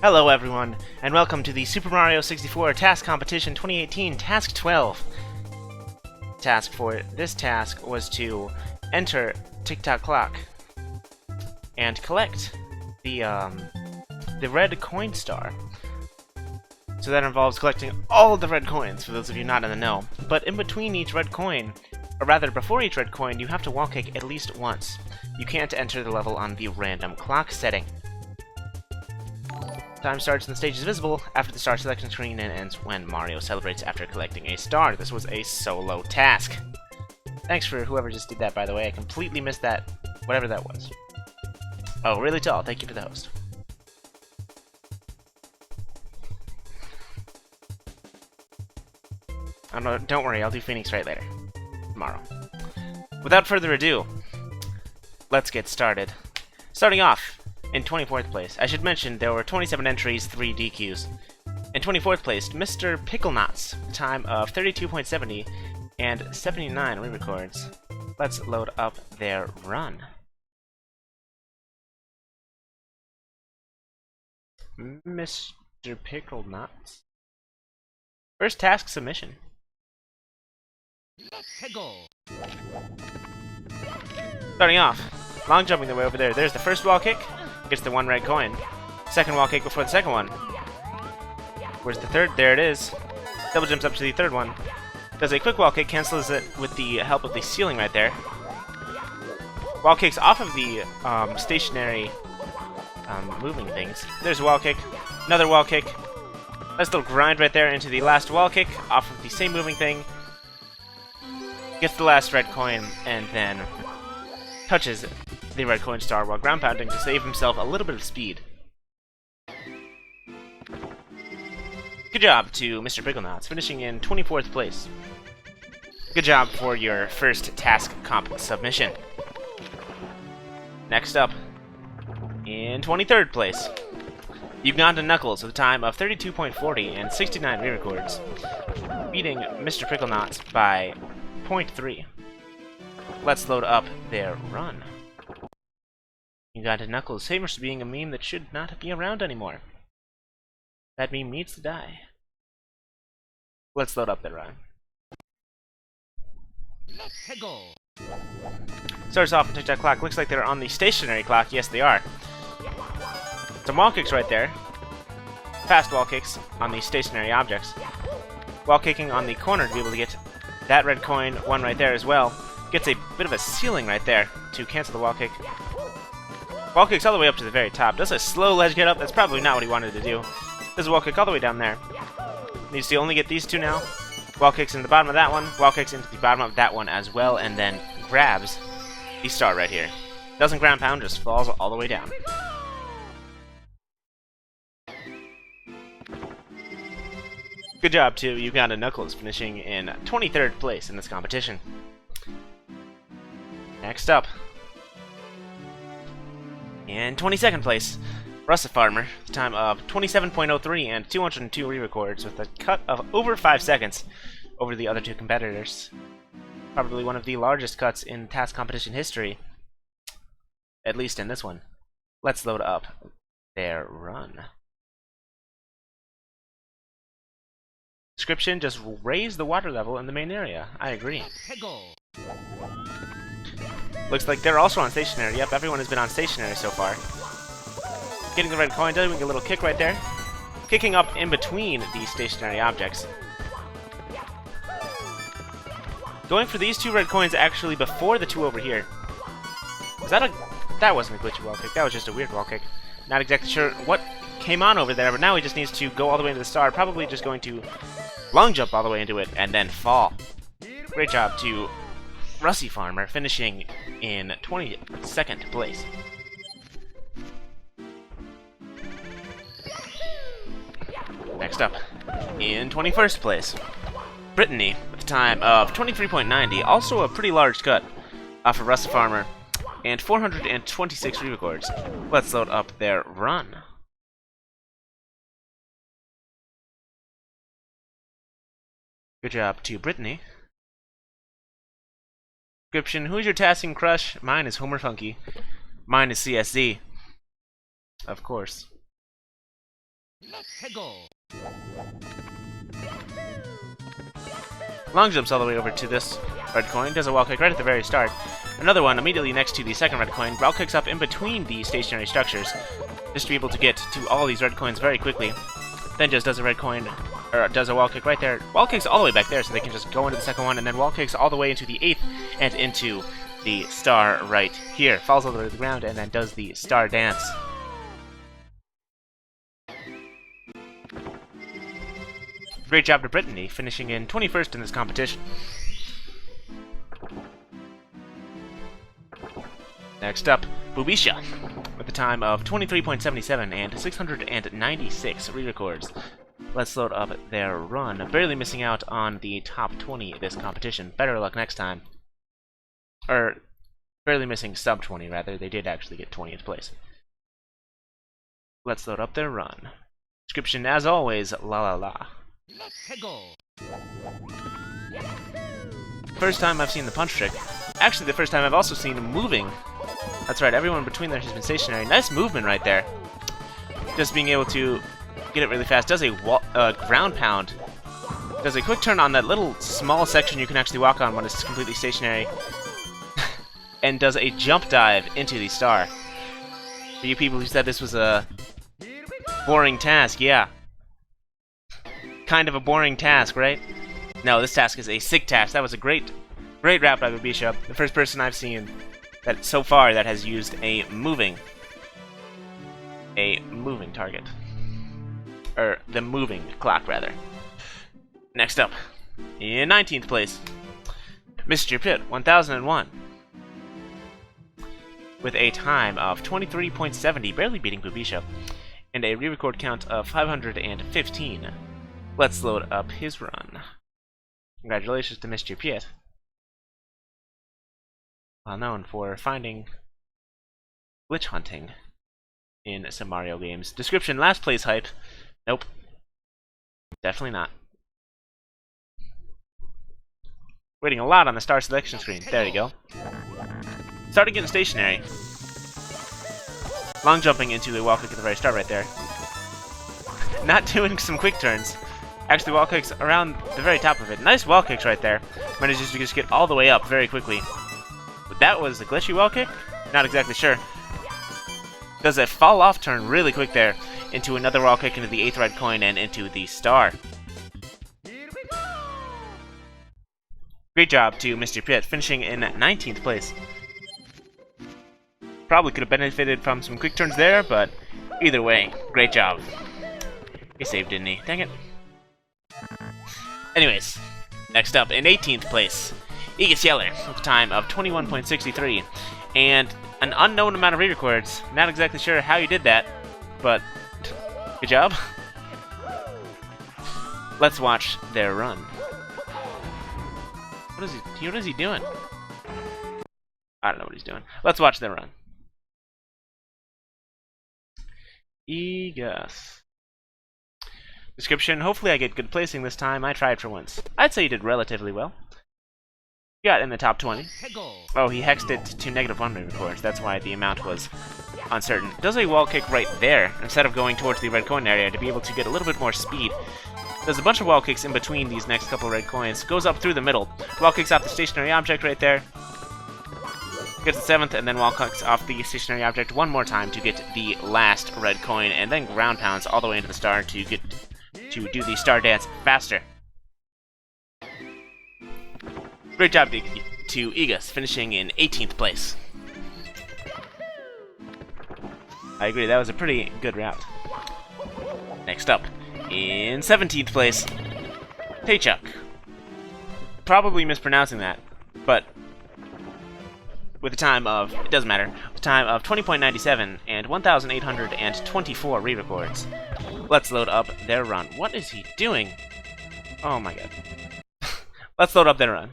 Hello everyone, and welcome to the Super Mario 64 Task Competition 2018 Task 12. Task for this task was to enter TikTok clock and collect the red coin star. So that involves collecting all of the red coins, for those of you not in the know. But in between each red coin, or rather before each red coin, you have to wall kick at least once. You can't enter the level on the random clock setting. Time starts and the stage is visible after the star selection screen and ends when Mario celebrates after collecting a star. This was a solo task. Thanks for whoever just did that, by the way. I completely missed that, whatever that was. Oh, really tall. Thank you for the host. Don't worry, I'll do Phoenix right later. Tomorrow. Without further ado, let's get started. Starting off, in 24th place, I should mention there were 27 entries, 3 DQs. In 24th place, Mr. Pickleknotts, time of 32.70 and 79 re-records. Let's load up their run. Mr. Pickleknotts. First task submission. Starting off, long jumping their way over there. There's the first wall kick. Gets the one red coin. Second wall kick before the second one. Where's the third? There it is. Double jumps up to the third one. Does a quick wall kick, cancels it with the help of the ceiling right there. Wall kicks off of the stationary moving things. There's a wall kick. Another wall kick. Nice little grind right there into the last wall kick off of the same moving thing. Gets the last red coin and then touches the red coin star while ground pounding to save himself a little bit of speed. Good job to Mr. Pickleknotts, finishing in 24th place. Good job for your first task comp submission. Next up, in 23rd place, Ugandan Knucles with a time of 32.40 and 69 re-records, beating Mr. Pickleknotts by 0.3. Let's load up their run. Ugandan Knucles, famous for being a meme that should not be around anymore. That meme needs to die. Let's load up their run. Starts off on TikTok clock. Looks like they're on the stationary clock. Yes, they are. Some wall kicks right there. Fast wall kicks on the stationary objects. Wall kicking on the corner to be able to get that red coin, one right there as well. Gets a bit of a ceiling right there to cancel the wall kick. Wall kicks all the way up to the very top. Does a slow ledge get up. That's probably not what he wanted to do. Does a wall kick all the way down there. Needs to only get these two now. Wall kicks into the bottom of that one. Wall kicks into the bottom of that one as well. And then grabs the star right here. Doesn't ground pound, just falls all the way down. Good job to Ugandan Knucles, finishing in 23rd place in this competition. Next up, in 22nd place, RussEFarmer, time of 27.03 and 202 re-records with a cut of over 5 seconds over the other two competitors. Probably one of the largest cuts in task competition history, at least in this one. Let's load up their run. Description, just raise the water level in the main area. I agree. Looks like they're also on stationary. Yep, everyone has been on stationary so far. Getting the red coin, doing a little kick right there. Kicking up in between the stationary objects. Going for these two red coins actually before the two over here. Was that a... That wasn't a glitchy wall kick. That was just a weird wall kick. Not exactly sure what came on over there, but now he just needs to go all the way into the star. Probably just going to long jump all the way into it and then fall. Great job to RussEFarmer, finishing in 22nd place. Next up, in 21st place, Brittany with a time of 23.90, also a pretty large cut off of RussEFarmer, and 426 re-records. Let's load up their run. Good job to Brittany. Description, who's your tasking crush? Mine is Homer Funky. Mine is CeeSZee. Of course. Long jumps all the way over to this red coin, does a wall kick right at the very start. Another one immediately next to the second red coin, wall kicks up in between the stationary structures, just to be able to get to all these red coins very quickly. Then just does a red coin, or does a wall kick right there. Wall kicks all the way back there so they can just go into the second one, and then wall kicks all the way into the 8th and into the star right here. Falls all the way to the ground and then does the star dance. Great job to Brittany, finishing in 21st in this competition. Next up, Bubbisha, with a time of 23.77 and 696 re-records. Let's load up their run. Barely missing out on the top 20 of this competition. Better luck next time. Or, barely missing sub 20, rather. They did actually get 20th place. Let's load up their run. Description, as always, la la la. First time I've seen the punch trick. Actually, the first time I've also seen him moving. That's right, everyone between there has been stationary. Nice movement right there. Just being able to get it really fast. Does a ground pound. Does a quick turn on that little small section you can actually walk on when it's completely stationary. And does a jump dive into the star. For you people who said this was a boring task, yeah. Kind of a boring task, right? No, this task is a sick task. That was a great rap by Bubbisha. The first person I've seen that so far that has used a moving target. Or the moving clock, rather. Next up, in 19th place, Mr. Pitt, 1001. With a time of 23.70, barely beating Bubbisha, and a re-record count of 515. Let's load up his run. Congratulations to Mr. Pitt. Well known for finding glitch hunting in some Mario games. Description, last place hype. Nope. Definitely not. Waiting a lot on the star selection screen. There you go. Starting getting stationary. Long jumping into the wall kick at the very start right there. Not doing some quick turns. Actually wall kicks around the very top of it. Nice wall kicks right there. Manages to just get all the way up very quickly. But that was a glitchy wall kick? Not exactly sure. Does a fall off turn really quick there into another wall kick into the 8th red coin and into the star. Great job to Mr. Pitt, finishing in 19th place. Probably could have benefited from some quick turns there, but either way, great job. He saved, didn't he? Dang it. Anyways, next up, in 18th place, egaSyeliR, with a time of 21.63, and an unknown amount of re-records. Not exactly sure how you did that, but good job. Let's watch their run. What is he doing? I don't know what he's doing. Let's watch their run. egaSyeliR. Description, hopefully I get good placing this time. I tried for once. I'd say you did relatively well. You got in the top 20. Oh, he hexed it to -1 re-records. That's why the amount was uncertain. Does a wall kick right there, instead of going towards the red coin area to be able to get a little bit more speed. Does a bunch of wall kicks in between these next couple red coins. Goes up through the middle. Wall kicks off the stationary object right there. Gets the 7th, and then wall kicks off the stationary object one more time to get the last red coin, and then ground pounds all the way into the star to get to do the star dance faster. Great job to egaSyeliR, finishing in 18th place. I agree, that was a pretty good route. Next up, in 17th place, Taechuk. Probably mispronouncing that, but with a time of, it doesn't matter, with a time of 20.97 and 1,824 re-records. Let's load up their run. What is he doing? Oh my god. Let's load up their run.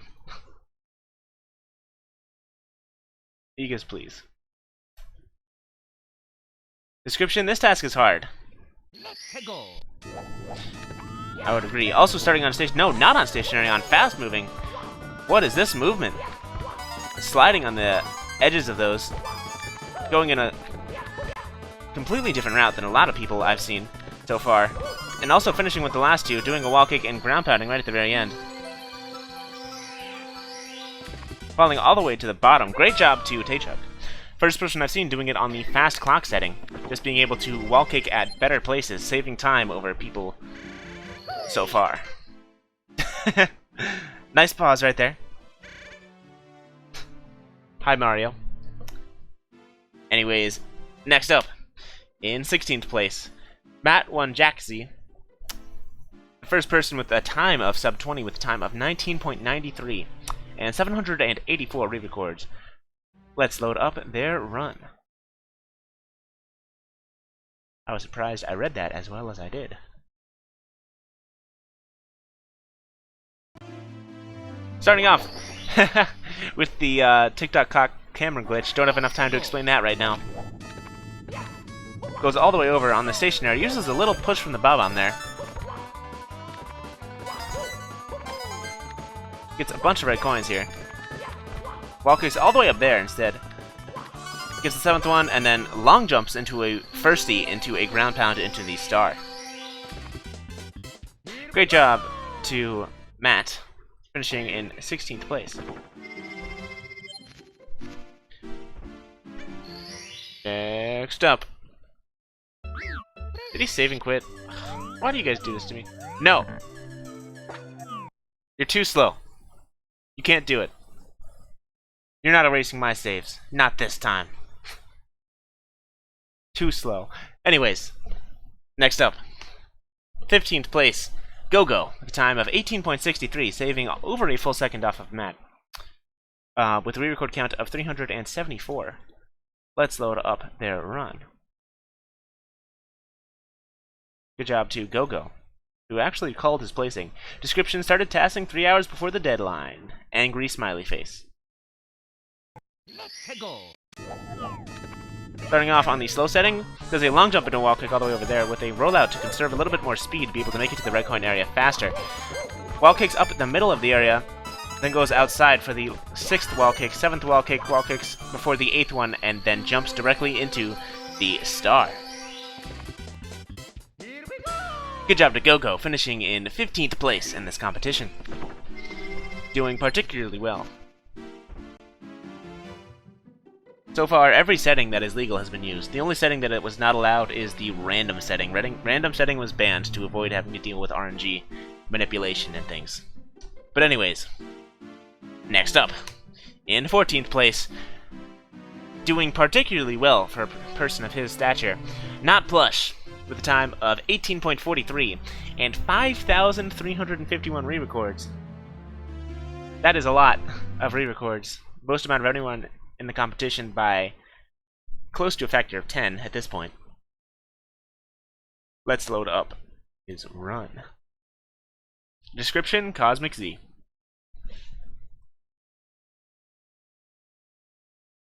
egaSyeliR, please. Description, this task is hard. I would agree. Also starting on station, no, not on stationary, on fast moving. What is this movement? Sliding on the edges of those. Going in a completely different route than a lot of people I've seen. so far. And also finishing with the last two, doing a wall kick and ground pounding right at the very end. Falling all the way to the bottom. Great job to Taechuk. First person I've seen doing it on the fast clock setting. Just being able to wall kick at better places, saving time over people so far. Nice pause right there. Hi, Mario. Anyways, next up, in 16th place, Matt won ERGC. The first person with a time of sub 20 with a time of 19.93 and 784 re-records. Let's load up their run. I was surprised I read that as well as I did. Starting off with the TikTok clock camera glitch. Don't have enough time to explain that right now. Goes all the way over on the stationary. Uses a little push from the bob-omb there. Gets a bunch of red coins here. Wall kicks all the way up there instead. Gets the 7th one, and then long jumps into a firstie into a ground pound into the star. Great job to Matt, finishing in 16th place. Next up. Did he save and quit? Why do you guys do this to me? No! You're too slow. You can't do it. You're not erasing my saves. Not this time. Too slow. Anyways, next up. 15th place, Gohgo, with a time of 18.63, saving over a full second off of Matt. With a re-record count of 374. Let's load up their run. Good job to Gohgo, who actually called his placing. Description: started tassing 3 hours before the deadline. Angry smiley face. Starting off on the slow setting, does a long jump into a wall kick all the way over there with a rollout to conserve a little bit more speed, be able to make it to the red coin area faster. Wall kicks up in the middle of the area, then goes outside for the 6th wall kick, 7th wall kicks before the 8th one, and then jumps directly into the star. Good job to Gohgo, finishing in 15th place in this competition. Doing particularly well. So far, every setting that is legal has been used. The only setting that it was not allowed is the random setting. Random setting was banned to avoid having to deal with RNG manipulation and things. But anyways, next up, in 14th place, doing particularly well for a person of his stature, not Plush, with a time of 18.43 and 5,351 re-records. That is a lot of re-records. Most amount of anyone in the competition by close to a factor of 10 at this point. Let's load up his run. Description: Cosmic Z.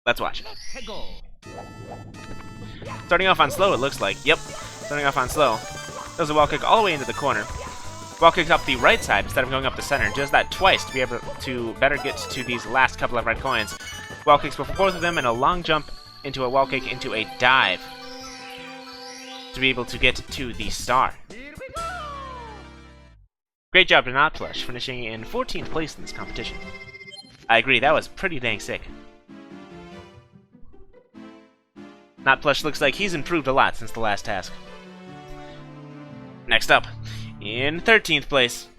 Let's watch. Starting off on slow, it looks like. Yep, starting off on slow. Does a wall kick all the way into the corner. Wall kicks up the right side instead of going up the center. Does that twice to be able to better get to these last couple of red coins. Wall kicks before both of them, and a long jump into a wall kick into a dive to be able to get to the star. Great job to Not Plush, finishing in 14th place in this competition. I agree, that was pretty dang sick. Not Plush looks like he's improved a lot since the last task. Next up, in 13th place,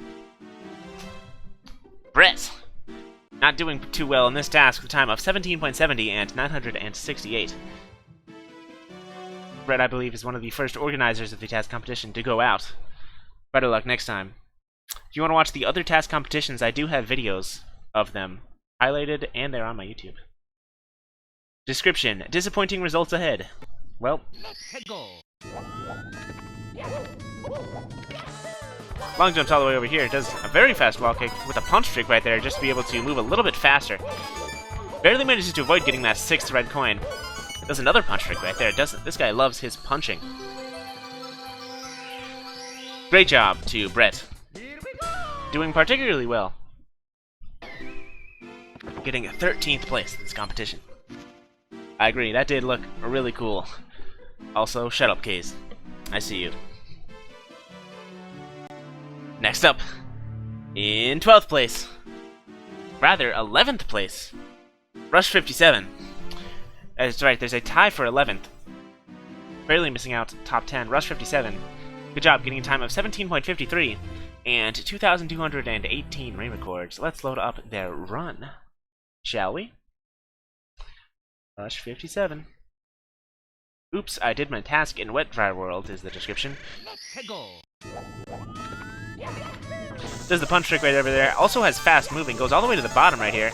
Brett. Not doing too well in this task with a time of 17.70 and 968. Brett, I believe, is one of the first organizers of the task competition to go out. Better luck next time. If you want to watch the other task competitions, I do have videos of them highlighted, and they're on my YouTube. Description: disappointing results ahead. Well, long jumps all the way over here. Does a very fast wall kick with a punch trick right there just to be able to move a little bit faster. Barely manages to avoid getting that 6th red coin. Does another punch trick right there. This guy loves his punching. Great job to Brett. Doing particularly well. Getting a 13th place in this competition. I agree, that did look really cool. Also, shut up, Kaze. I see you. Next up, in 12th place, rather 11th place, Rush57. That's right, there's a tie for 11th. Barely missing out top 10, Rush57. Good job, getting a time of 17.53 and 2,218 re-records. Let's load up their run, shall we? Rush57. Oops, I did my task in Wet Dry World is the description. Does the punch trick right over there. Also has fast moving, goes all the way to the bottom right here.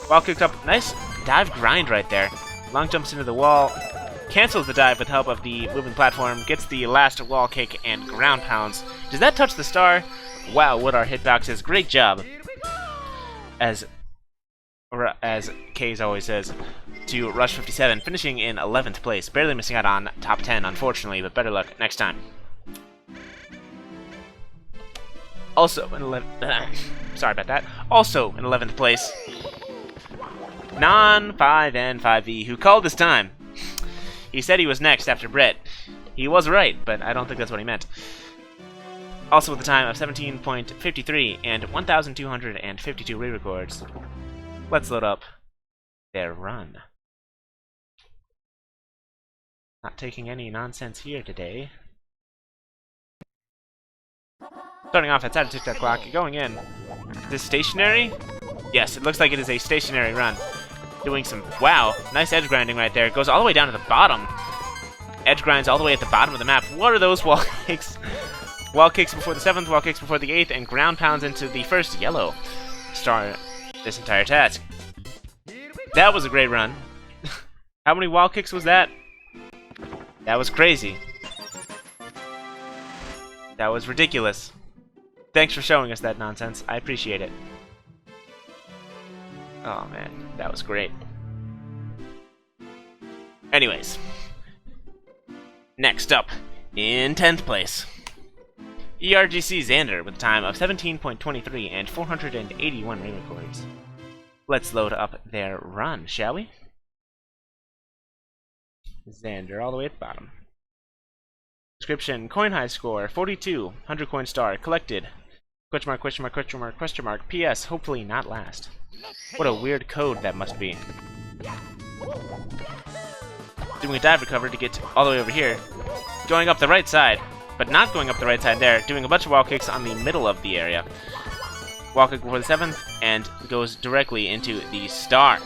Wall kicked up, nice dive grind right there. Long jumps into the wall, cancels the dive with help of the moving platform, gets the last wall kick and ground pounds. Does that touch the star? Wow, what are hitboxes? Great job. As Kaze always says, to Rush57, finishing in 11th place. Barely missing out on top 10, unfortunately, but better luck next time. Also in 11th, sorry about that. Also in 11th place, Non5N5V, who called this time. He said he was next after Brett. He was right, but I don't think that's what he meant. Also with a time of 17.53 and 1,252 re-records. Let's load up their run. Not taking any nonsense here today. Starting off outside of TikTok clock, going in. Is this stationary? Yes, it looks like it is a stationary run. Doing some, wow, nice edge grinding right there. Goes all the way down to the bottom. Edge grinds all the way at the bottom of the map. What are those wall kicks? Wall kicks before the 7th, wall kicks before the 8th, and ground pounds into the first yellow star this entire task. That was a great run. How many wall kicks was that? That was crazy. That was ridiculous. Thanks for showing us that nonsense. I appreciate it. Oh man, that was great. Anyways. Next up, in 10th place, ERGC Xander with a time of 17.23 and 481 re-records. Let's load up their run, shall we? Xander all the way at the bottom. Description, coin high score, 42, 100 coin star, collected. Question mark, question mark, question mark, question mark, PS, hopefully not last. What a weird code that must be. Doing a dive recover to get all the way over here. Going up the right side, but not going up the right side there. Doing a bunch of wall kicks on the middle of the area. Wall kick before the 7th, and goes directly into the star.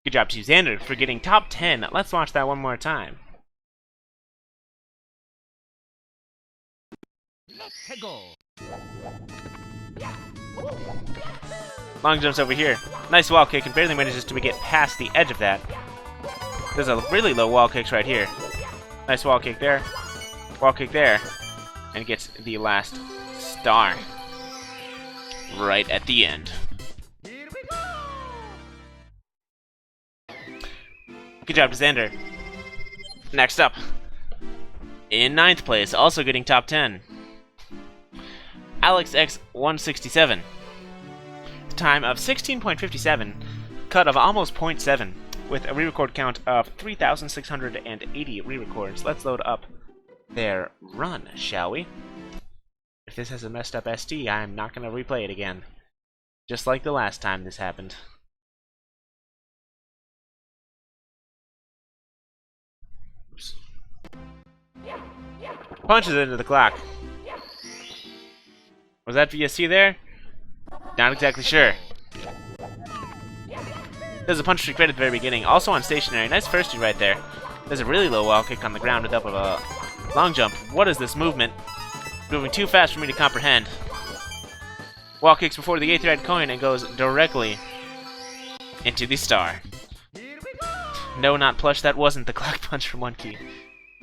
Good job to Xander for getting top 10. Let's watch that one more time. Long jumps over here. Nice wall kick and barely manages to get past the edge of that. There's a really low wall kicks right here. Nice wall kick there. Wall kick there. And gets the last star. Right at the end. Good job to Xander. Next up, in 9th place, also getting top 10, Alex X167. Time of 16.57, cut of almost 0.7, with a re-record count of 3,680 re-records. Let's load up their run, shall we? If this has a messed up SD, I'm not going to replay it again. Just like the last time this happened. Oops. Punches into the clock. Was that VSC there? Not exactly sure. There's a punch trick right at the very beginning. Also on stationary. Nice first two right there. There's a really low wall kick on the ground with help of a long jump. What is this movement? Moving too fast for me to comprehend. Wall kicks before the 8th red coin and goes directly into the star. No, not Plush. That wasn't the clock punch from One Key.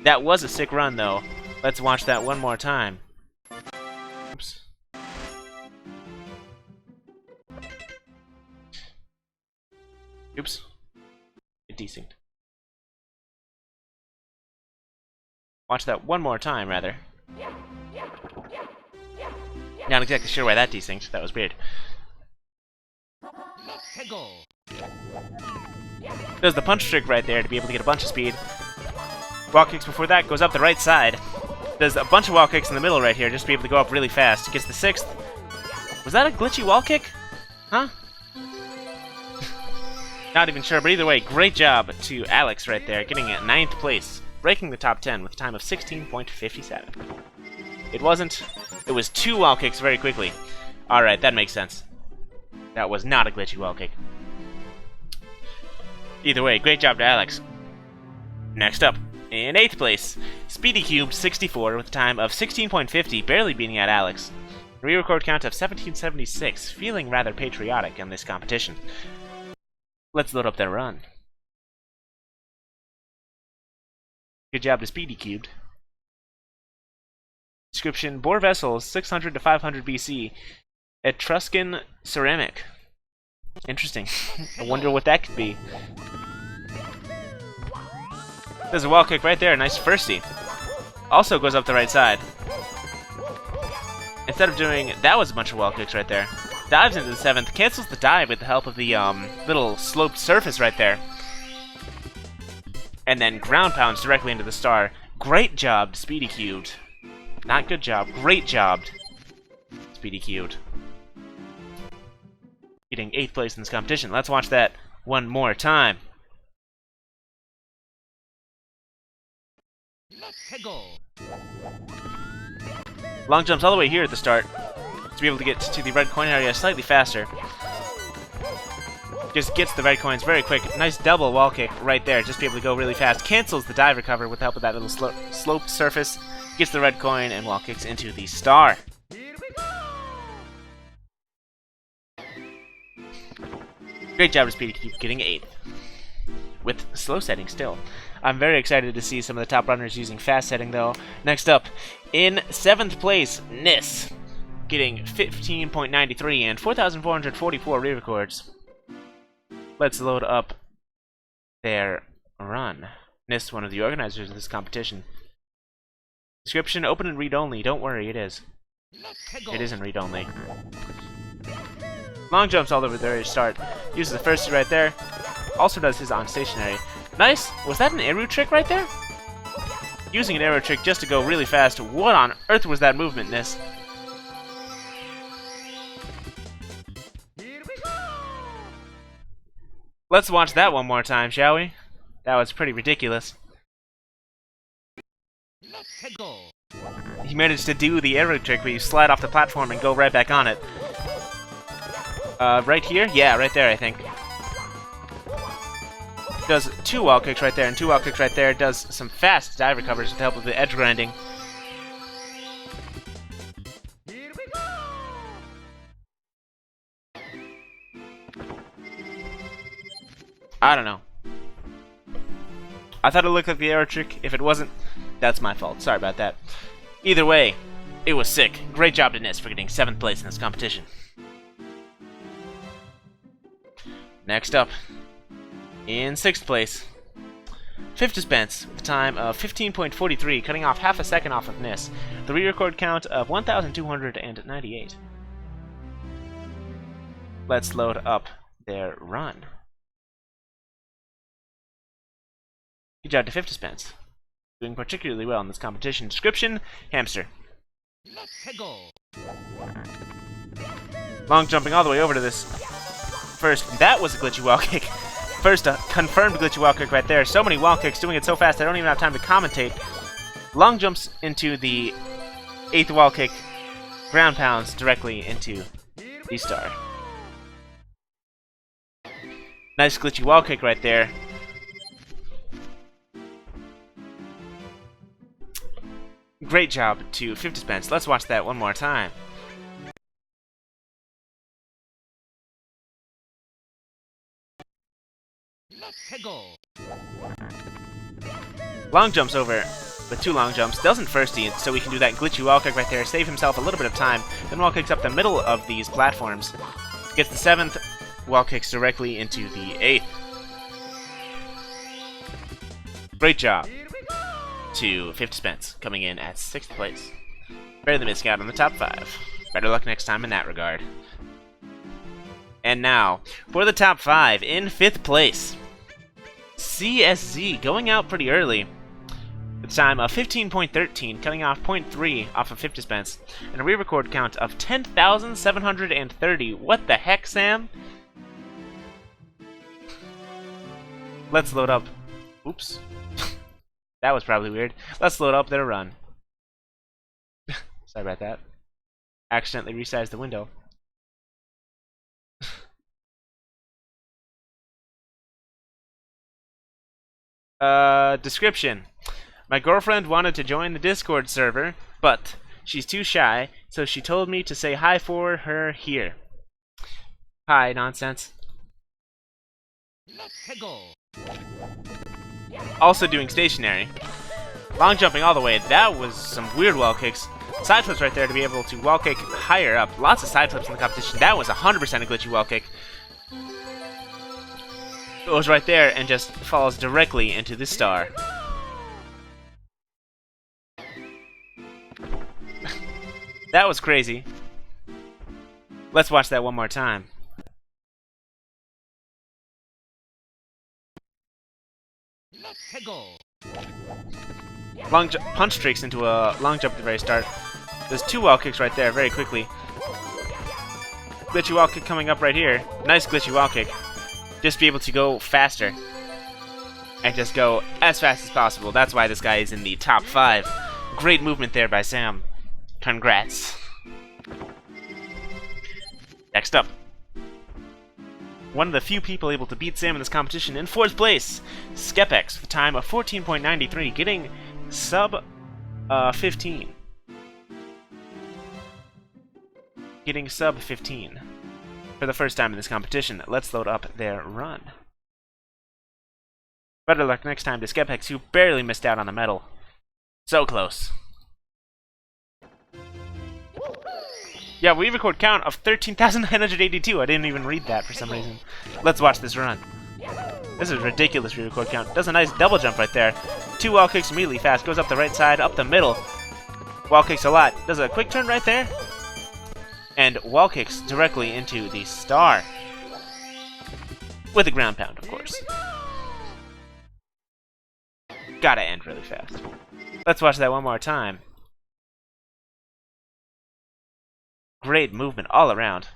That was a sick run, though. Let's watch that one more time. Oops. Oops. It desynced. Watch that one more time, rather. Not exactly sure why that desynced. That was weird. There's the punch trick right there to be able to get a bunch of speed. Wall kicks before that, goes up the right side. Does a bunch of wall kicks in the middle right here, just to be able to go up really fast. Gets the 6th. Was that a glitchy wall kick? Huh? Not even sure, but either way, great job to Alex right there, getting at 9th place, breaking the top 10 with a time of 16.57. It wasn't. It was 2 wall kicks very quickly. Alright, that makes sense. That was not a glitchy wall kick. Either way, great job to Alex. Next up, in 8th place, SpeedyCubed64 with a time of 16.50, barely beating out Alex. A re-record count of 1776, feeling rather patriotic in this competition. Let's load up their run. Good job to SpeedyCubed. Description: Boar vessels 600 to 500 BC. Etruscan ceramic. Interesting. I wonder what that could be. There's a wall kick right there. Nice firstie. Also goes up the right side. Instead of doing... That was a bunch of wall kicks right there. Dives into the 7th. Cancels the dive with the help of the little sloped surface right there. And then ground pounds directly into the star. Great job, SpeedyCubed. Not good job. Great job, SpeedyCubed. Getting 8th place in this competition. Let's watch that one more time. Let's go. Long jumps all the way here at the start to be able to get to the red coin area slightly faster. Just gets the red coins very quick. Nice double wall kick right there. Just be able to go really fast. Cancels the dive recover with the help of that little sloped surface. Gets the red coin and wall kicks into the star. Great job to SpeedyCubed getting 8th. With slow setting still. I'm very excited to see some of the top runners using fast setting though. Next up, in 7th place, Nis. Getting 15.93 and 4,444 re-records. Let's load up their run. Nis, one of the organizers of this competition. Description: open and read only. Don't worry, it is. It isn't read only. Long jumps all over the start. Uses the firstie right there. Also does his on stationary. Nice! Was that an arrow trick right there? Using an arrow trick just to go really fast. What on earth was that movement, Nis? Let's watch that one more time, shall we? That was pretty ridiculous. He managed to do the arrow trick where you slide off the platform and go right back on it. Right here? Yeah, right there, I think. Does 2 wall kicks right there and 2 wall kicks right there. Does some fast dive recovers with the help of the edge grinding. I don't know. I thought it looked like the arrow trick. If it wasn't, that's my fault. Sorry about that. Either way, it was sick. Great job to Nis for getting 7th place in this competition. Next up, in 6th place, fifdspence with a time of 15.43, cutting off half a second off of Nis. The re-record count of 1,298. Let's load up their run. Good job to fifdspence. Doing particularly well in this competition. Description: hamster. Long jumping all the way over to this first. That was a glitchy wall kick. First, a confirmed glitchy wall kick right there. So many wall kicks, doing it so fast I don't even have time to commentate. Long jumps into the 8th wall kick. Ground pounds directly into the star. Nice glitchy wall kick right there. Great job to fifdspence. Let's watch that one more time. Long jumps over with 2 long jumps. Doesn't firstie, so we can do that glitchy wall kick right there. Save himself a little bit of time. Then wall kicks up the middle of these platforms. Gets the 7th. Wall kicks directly into the 8th. Great job to fifdspence, coming in at 6th place. Barely missing out on the top 5. Better luck next time in that regard. And now, for the top 5, in 5th place, CeeSZee, going out pretty early The time of 15.13, cutting off 0.3 off of fifdspence, and a re-record count of 10,730. What the heck, Sam? Let's load up. Oops. That was probably weird. Let's load up their run. Sorry about that. Accidentally resized the window. Description. My girlfriend wanted to join the Discord server, but she's too shy, so she told me to say hi for her here. Hi, nonsense. Also doing stationary. Long jumping all the way. That was some weird wall kicks. Side flips right there to be able to wall kick higher up. Lots of side flips in the competition. That was 100% a glitchy wall kick. Goes right there and just falls directly into the star. That was crazy. Let's watch that one more time. Long punch tricks into a long jump at the very start. There's two wall kicks right there very quickly. Glitchy wall kick coming up right here. Nice glitchy wall kick. Just be able to go faster. And just go as fast as possible. That's why this guy is in the top 5. Great movement there by Sam. Congrats. Next up. One of the few people able to beat Sam in this competition in 4th place. Skepex with a time of 14.93, getting sub 15. Getting sub 15 for the first time in this competition. Let's load up their run. Better luck next time to Skepex, who barely missed out on the medal. So close. Yeah, we record count of 13,982. I didn't even read that for some reason. Let's watch this run. This is ridiculous re-record count. Does a nice double jump right there. 2 wall kicks immediately fast. Goes up the right side, up the middle. Wall kicks a lot. Does a quick turn right there. And wall kicks directly into the star. With a ground pound, of course. Gotta end really fast. Let's watch that one more time. Great movement all around.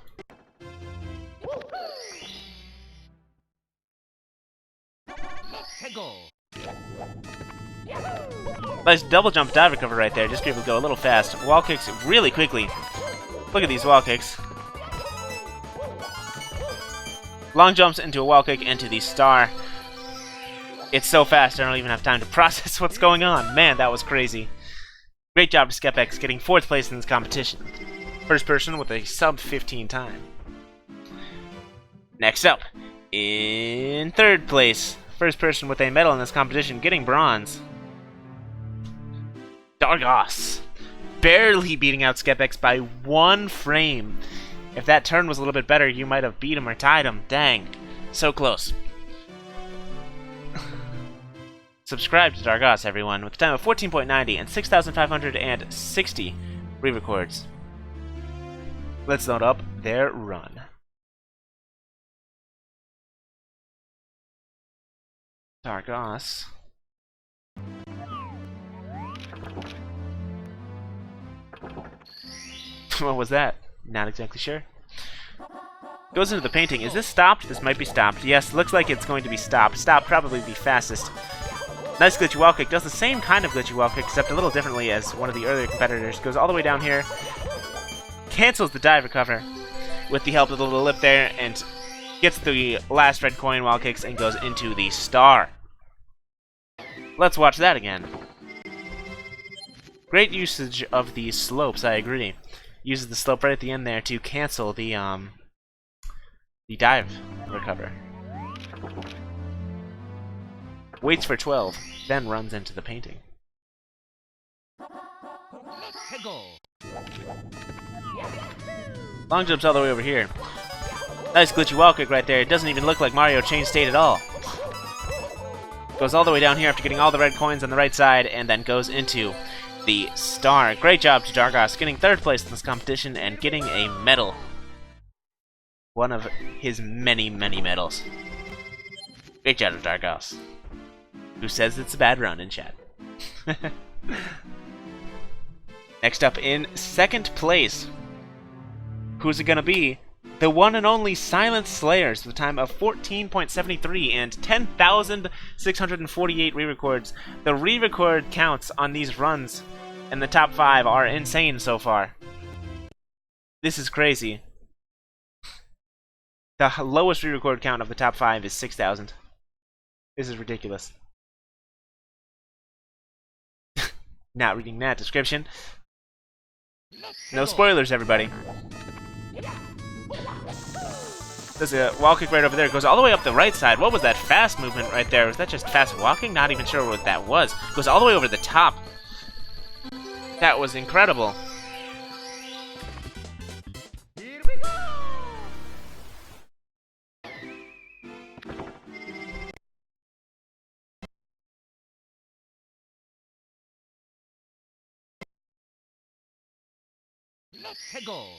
Nice double jump dive recover right there. Just be able to go a little fast. Wall kicks really quickly. Look at these wall kicks. Long jumps into a wall kick into the star. It's so fast I don't even have time to process what's going on. Man, that was crazy. Great job to Skepex getting 4th place in this competition. First person with a sub 15 time. Next up, in 3rd place, first person with a medal in this competition, getting bronze. Dargos, barely beating out Skepex by 1 frame. If that turn was a little bit better, you might have beat him or tied him. Dang, so close. Subscribe to Dargos, everyone, with a time of 14.90 and 6,560 re-records. Let's load up their run. Dargos. What was that? Not exactly sure. Goes into the painting. Is this stopped? This might be stopped. Yes, looks like it's going to be stopped. Stop, probably the fastest. Nice glitchy wall kick. Does the same kind of glitchy wall kick, except a little differently as one of the earlier competitors. Goes all the way down here. Cancels the dive recover with the help of the little lip there, and gets the last red coin wall kicks and goes into the star. Let's watch that again. Great usage of the slopes, I agree. Uses the slope right at the end there to cancel the dive recover. Waits for 12, then runs into the painting. Long jumps all the way over here. Nice glitchy wall kick right there. It doesn't even look like Mario changed state at all. Goes all the way down here after getting all the red coins on the right side, and then goes into the star. Great job to Dargos, getting 3rd place in this competition and getting a medal. One of his many, many medals. Great job to Dargos, who says it's a bad run in chat. Next up in second place, who's it gonna be? The one and only SilentSlayers with a time of 14.73 and 10,648 re-records. The re-record counts on these runs in the top 5 are insane so far. This is crazy. The lowest re-record count of the top 5 is 6,000. This is ridiculous. Not reading that description. No spoilers, everybody. There's a wall kick right over there. It goes all the way up the right side. What was that fast movement right there? Was that just fast walking? Not even sure what that was. It goes all the way over the top. That was incredible. Here we go. Let's go.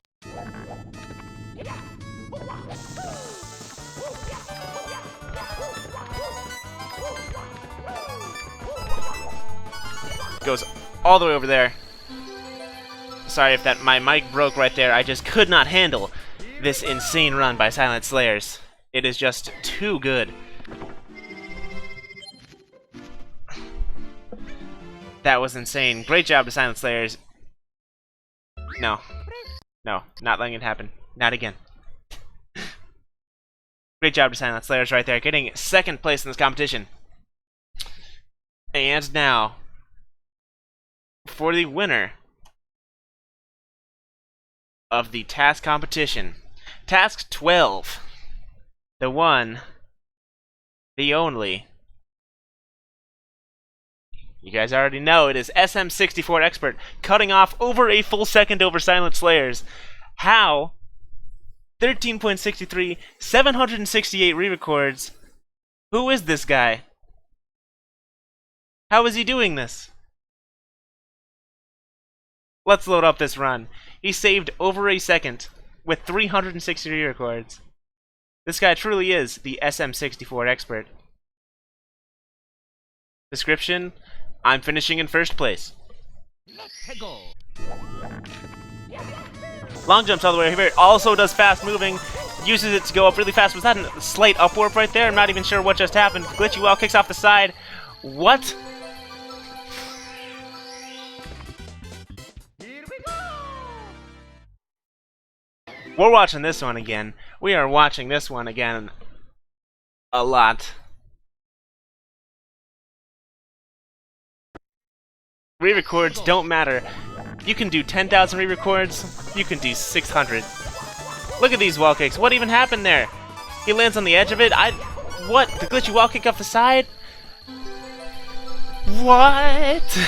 Goes all the way over there. Sorry if my mic broke right there. I just could not handle this insane run by SilentSlayers. It is just too good. That was insane. Great job to SilentSlayers. No. No, not letting it happen. Not again. Great job to SilentSlayers right there, getting second place in this competition. And now, for the winner of the TAS competition. Task 12. The one, the only. You guys already know it is SM64 Expert, cutting off over a full second over SilentSlayers. How? 13.63, 768 re-records. Who is this guy? How is he doing this? Let's load up this run. He saved over a second with 360 re-records. This guy truly is the SM64 Expert. Description: I'm finishing in first place. Let's go. Long jumps all the way over here. Also does fast moving. Uses it to go up really fast. Was that a slight up warp right there? I'm not even sure what just happened. Glitchy wall kicks off the side. What? Here we go. We're watching this one again. We are watching this one again a lot. Re-records don't matter. You can do 10,000 re-records, you can do 600. Look at these wall kicks. What even happened there? He lands on the edge of it. What? The glitchy wall kick off the side? What?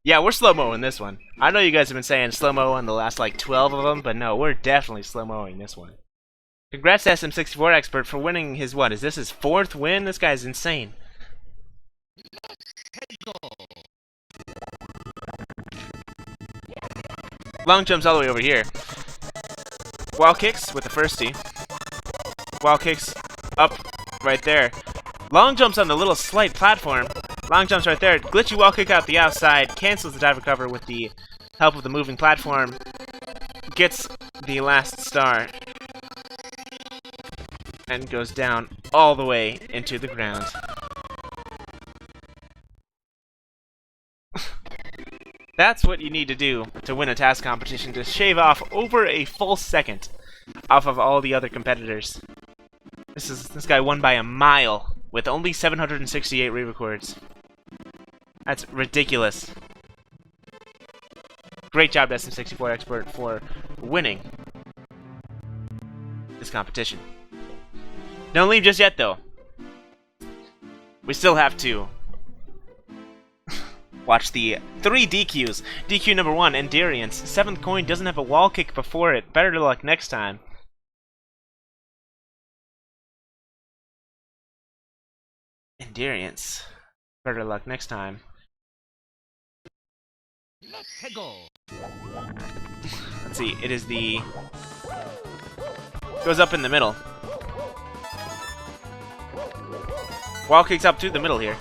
Yeah, we're slow-moing this one. I know you guys have been saying slow-mo on the last like 12 of them, but no, we're definitely slow-moing this one. Congrats to SM64 Expert for winning his, what, is this his 4th win? This guy's insane. Long jumps all the way over here. Wall kicks with the first T. Wall kicks up right there. Long jumps on the little slight platform. Long jumps right there. Glitchy wall kick out the outside. Cancels the dive recover with the help of the moving platform. Gets the last star. And goes down all the way into the ground. That's what you need to do to win a TAS competition, to shave off over a full second off of all the other competitors. This guy won by a mile with only 768 re-records. That's ridiculous. Great job to SM64 Expert for winning this competition. Don't leave just yet, though. We still have to watch the 3 DQs. DQ number 1, enderience. 7th coin doesn't have a wall kick before it. Better luck next time. Enderience. Better luck next time. Let's go. Let's see, it is the... goes up in the middle. Wall kicks up through the middle here.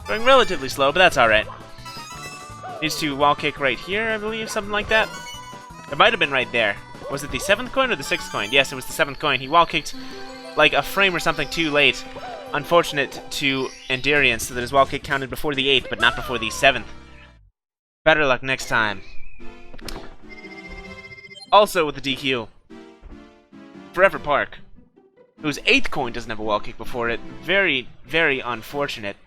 Going relatively slow, but that's alright. Needs to wall kick right here, I believe, something like that. It might have been right there. Was it the 7th coin or the 6th coin? Yes, it was the 7th coin. He wall kicked like a frame or something too late. Unfortunate to enderience, so that his wall kick counted before the 8th, but not before the 7th. Better luck next time. Also with the DQ, Forever Park, whose 8th coin doesn't have a wall kick before it. Very, very unfortunate.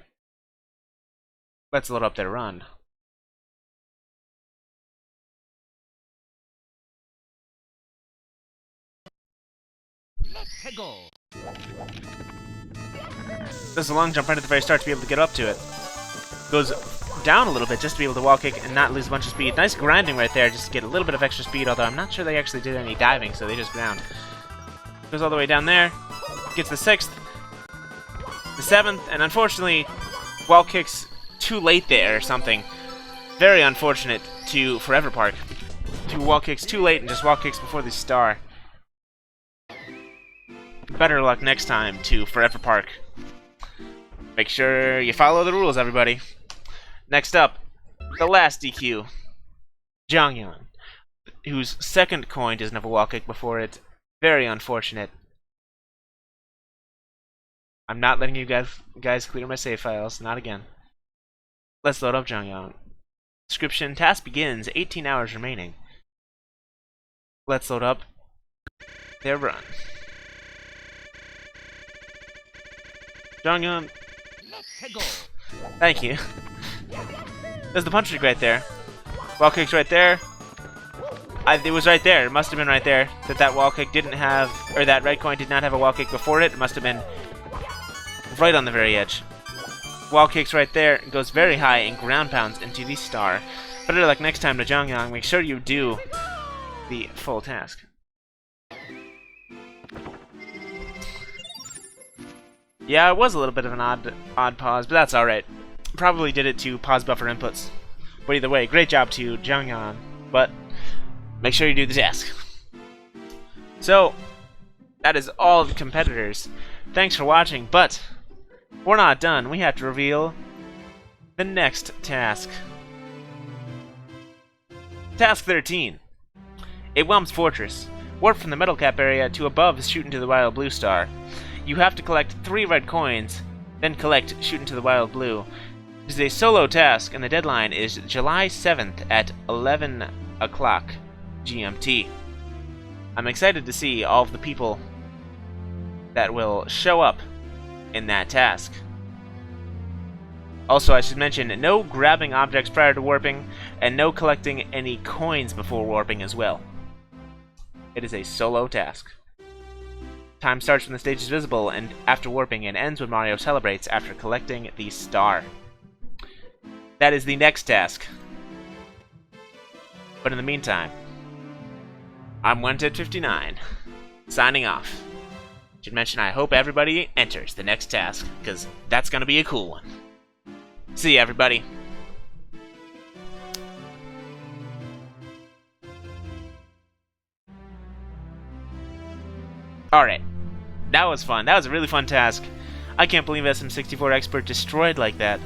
Let's load up their run. Does a long jump right at the very start to be able to get up to it. Goes down a little bit just to be able to wall kick and not lose a bunch of speed. Nice grinding right there just to get a little bit of extra speed, although I'm not sure they actually did any diving, so they just ground. Goes all the way down there. Gets the 6th. The 7th, and unfortunately, wall kicks too late there or something. Very unfortunate to Forever Park. 2 wall kicks too late and just wall kicks before the star. Better luck next time to Forever Park. Make sure you follow the rules, everybody. Next up, the last DQ. Jongyon, whose 2nd coin doesn't have a wall kick before it. Very unfortunate. I'm not letting you guys clear my save files. Not again. Let's load up Jongyon. Description: task begins. 18 hours remaining. Let's load up their run. Jongyon. Thank you. There's the punch kick right there. Wall kick's right there. It was right there. It must have been right there that wall kick didn't have, or that red coin did not have a wall kick before it. It must have been right on the very edge. Wall kicks right there. It goes very high and ground pounds into the star. Better luck next time to Jongyon. Make sure you do the full task. Yeah, it was a little bit of an odd pause, but that's alright. Probably did it to pause buffer inputs. But either way, great job to Jongyon. But make sure you do the task. So, that is all the competitors. Thanks for watching, but we're not done. We have to reveal the next task. Task 13. A Whelm's Fortress. Warp from the metal cap area to above Shoot into the Wild Blue star. You have to collect 3 red coins, then collect Shoot into the Wild Blue. This is a solo task, and the deadline is July 7th at 11 o'clock GMT. I'm excited to see all of the people that will show up in that task. Also, I should mention, no grabbing objects prior to warping, and no collecting any coins before warping as well. It is a solo task. Time starts when the stage is visible and after warping, and ends when Mario celebrates after collecting the star. That is the next task. But in the meantime, I'm Wanted59, signing off. Should mention I hope everybody enters the next task, because that's going to be a cool one. See ya, everybody. Alright. That was fun. That was a really fun task. I can't believe SM64 Expert destroyed like that.